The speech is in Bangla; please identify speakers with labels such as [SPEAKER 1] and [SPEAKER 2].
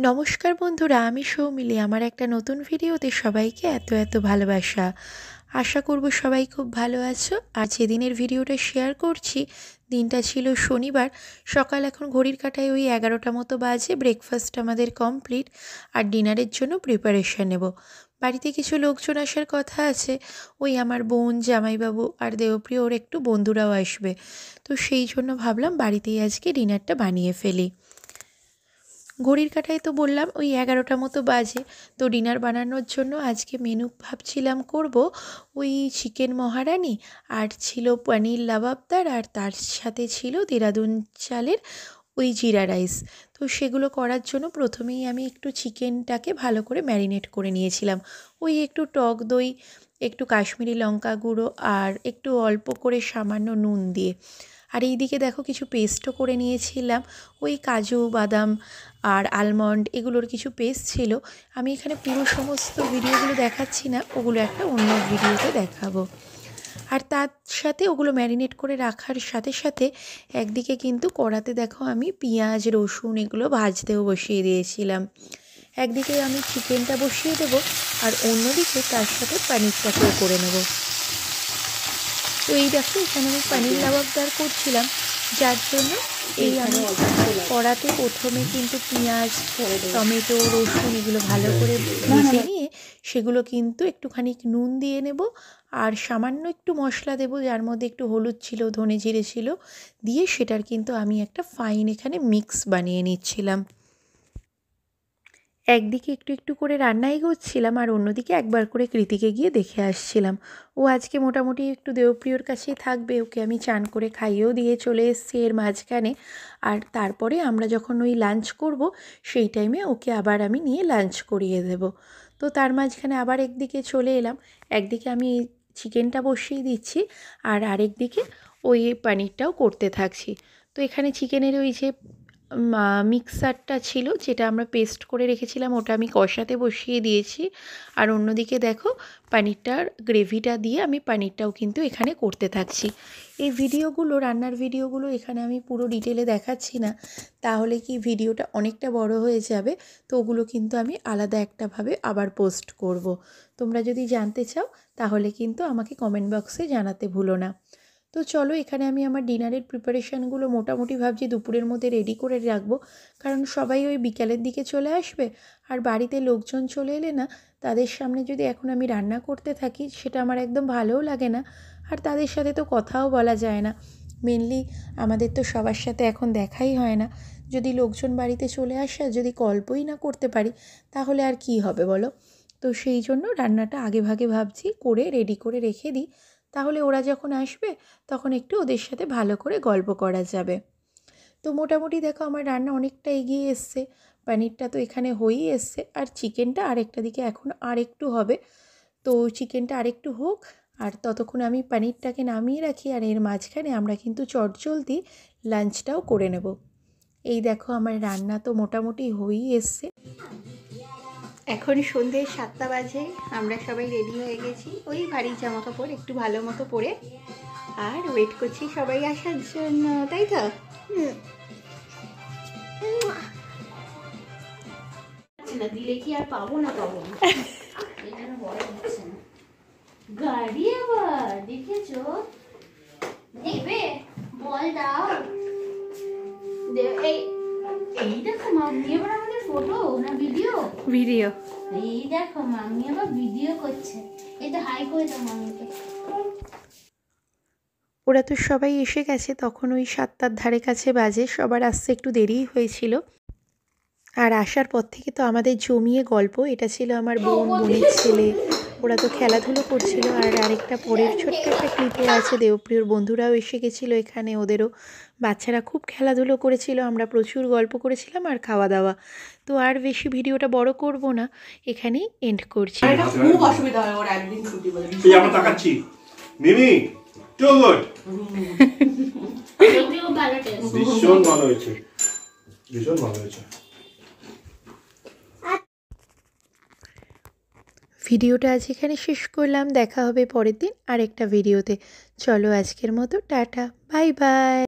[SPEAKER 1] নমস্কার বন্ধুরা, আমি সৌমিলি। আমার একটা নতুন ভিডিওতে সবাইকে এত ভালোবাসা। আশা করব সবাই খুব ভালো আছো। আর যেদিনের ভিডিওটা শেয়ার করছি, দিনটা ছিল শনিবার। সকাল এখন ঘড়ির কাঁটায় ওই 11টা মতো বাজে। ব্রেকফাস্ট আমাদের কমপ্লিট, আর ডিনারের জন্য প্রিপারেশন নেব। বাড়িতে কিছু লোকজন আসার কথা আছে, ওই আমার বোন, জামাইবাবু আর দেবপ্রিয়, ওর একটু বন্ধুরাও আসবে। তো সেই জন্য ভাবলাম বাড়িতেই আজকে ডিনারটা বানিয়ে ফেলি। ঘড়ির কাঁটায় তো বললাম ওই 11টা মতো বাজে। তো ডিনার বানানোর জন্য আজকে মেনু ভাবছিলাম করব ওই চিকেন মহারানি, আর ছিল পনির লাবাবদার, আর তার সাথে ছিল দেরাদুন চালের ওই জিরা রাইস। তো সেগুলো করার জন্য প্রথমেই আমি একটু চিকেনটাকে ভালো করে ম্যারিনেট করে নিয়েছিলাম। ওই একটু টক দই, একটু কাশ্মীরি লঙ্কা গুঁড়ো, আর একটু অল্প করে সামান্য নুন দিয়ে। আর এই দিকে দেখো কিছু পেস্টও করে নিয়েছিলাম, ওই কাজু বাদাম আর আলমন্ড, এগুলোর কিছু পেস্ট ছিল। আমি এখানে পুরো সমস্ত ভিডিওগুলো দেখাচ্ছি না, ওগুলো একটা অন্য ভিডিওতে দেখাবো। আর তার সাথে ওগুলো ম্যারিনেট করে রাখার সাথে সাথে একদিকে কিন্তু কড়াতে দেখো আমি পেঁয়াজ রসুন এগুলো ভাজতেও বসিয়ে দিয়েছিলাম। একদিকে আমি চিকেনটা বসিয়ে দেবো, আর অন্যদিকে তার সাথে পনিরটাকেও করে নেব। তো এই দেখো এখানে আমি পনির লাবাবদার করছিলাম, যার জন্য এই আমি কড়াতে প্রথমে কিন্তু পেঁয়াজ, টমেটো, রসুন এগুলো ভালো করে ভেজে নিয়ে সেগুলো কিন্তু একটুখানি নুন দিয়ে নেব, আর সামান্য একটু মশলা দেবো, যার মধ্যে একটু হলুদ ছিল, ধনে জিরে ছিল, দিয়ে সেটার কিন্তু আমি একটা ফাইন এখানে মিক্স বানিয়ে নিচ্ছিলাম। একদিকে একটু করে রান্না এগোচ্ছিলাম, আর অন্যদিকে একবার করে কৃতিকে গিয়ে দেখে আসছিলাম। ও আজকে মোটামুটি একটু দেবপ্রিয়র কাছেই থাকবে, ওকে আমি চান করে খাইয়েও দিয়ে চলে এসেছি এর মাঝখানে। আর তারপরে আমরা যখন ওই লাঞ্চ করব, সেই টাইমে ওকে আবার আমি নিয়ে লাঞ্চ করিয়ে দেব। তো তার মাঝখানে আবার একদিকে চলে এলাম, একদিকে আমি চিকেনটা বসিয়ে দিচ্ছি, আর আরেকদিকে ওই পনিরটাও করতে থাকছি। তো এখানে চিকেনের ওই যে মিক্সারটা ছিল, যেটা আমরা পেস্ট করে রেখেছিলাম, ওটা আমি কষাতে বসিয়ে দিয়েছি। আর অন্যদিকে দেখো পনিরটার গ্রেভিটা দিয়ে আমি পনিরটাও কিন্তু এখানে করতে থাকছি। এই ভিডিওগুলো, রান্নার ভিডিওগুলো এখানে আমি পুরো ডিটেলে দেখাচ্ছি না, তাহলে কি ভিডিওটা অনেকটা বড় হয়ে যাবে। তো ওগুলো কিন্তু আমি আলাদা একটাভাবে আবার পোস্ট করব। তোমরা যদি জানতে চাও তাহলে কিন্তু আমাকে কমেন্ট বক্সে জানাতে ভুলো না। তো চলো, এখানে আমি আমার ডিনারের প্রিপারেশানগুলো মোটামুটি ভাবছি দুপুরের মধ্যে রেডি করে রাখবো, কারণ সবাই ওই বিকালের দিকে চলে আসবে। আর বাড়িতে লোকজন চলে এলে না, তাদের সামনে যদি এখন আমি রান্না করতে থাকি, সেটা আমার একদম ভালোও লাগে না। আর তাদের সাথে তো কথাও বলা যায় না। মেনলি আমাদের তো সবার সাথে এখন দেখাই হয় না। যদি লোকজন বাড়িতে চলে আসে আর যদি গল্পই না করতে পারি, তাহলে আর কি হবে বলো। তো সেই জন্য রান্নাটা আগে ভাগে ভাবছি করে রেডি করে রেখে দিই, তাহলে ওরা যখন আসবে তখন একটু ওদের সাথে ভালো করে গল্প করা যাবে। তো মোটামুটি দেখো আমার রান্না অনেকটা এগিয়ে এসছে। পনিরটা তো এখানে হয়েই এসছে, আর চিকেনটা আরেকটা দিকে এখন আর একটু হবে। তো চিকেনটা আরেকটু হোক, আর ততক্ষণ আমি পনিরটাকে নামিয়ে রাখি, আর এর মাঝখানে আমরা কিন্তু চটজলদি লাঞ্চটাও করে নেব। এই দেখো আমার রান্না তো মোটামুটি হয়েই এসছে। এখন সন্ধ্যে 7টা বাজে, আমরা সবাই রেডি হয়ে গেছি, ওই ভারী জামা কাপড় একটু ভালো মতো পরে, আর ওয়েট করছি সবাই আসার জন্য, তাই তো? দিলে কি আর পাবো না গাড়ি আবার দেখেছো, দেবে বল দাও। এই দেখো মাম্মি আবার আমাদের ফটো না ভিডিও এই দেখো মাম্মি আবার ভিডিও করছে। এটা হাই করে দাও মাম্মিকে। ওরা তো সবাই এসে গেছে, তখন ওই 7টার ধারে কাছে বাজে, সবার আসতে একটু দেরিই হয়েছিল। আর আসার পর থেকে তো আমাদের জমিয়ে গল্প। এটা ছিল আমার বোনের ছেলে, ওরা তো খেলাধুলো করছিল। আর আরেকটা পরের ছোট্ট একটা ক্লিপে আছে দেবপ্রিয়র বন্ধুরাও এসে গেছিলো এখানে, ওদেরও বাচ্চারা খুব খেলাধুলো করেছিল, আমরা প্রচুর গল্প করেছিলাম আর খাওয়া দাওয়া। তো আর বেশি ভিডিওটা বড় করব না, এখানেই এন্ড করছি।
[SPEAKER 2] খুব অসুবিধা হয় ওর একদিন ছুটি বলে আমরা তাকাচ্ছি। মিমি টু গুড, ভীষণ ভালো হয়েছে, ভীষণ ভালো হয়েছে।
[SPEAKER 1] ভিডিওটা আজ এখানে শেষ করলাম, দেখা হবে পরের দিন আরেকটা ভিডিওতে। চলো আজকের মতো টাটা, বাই বাই।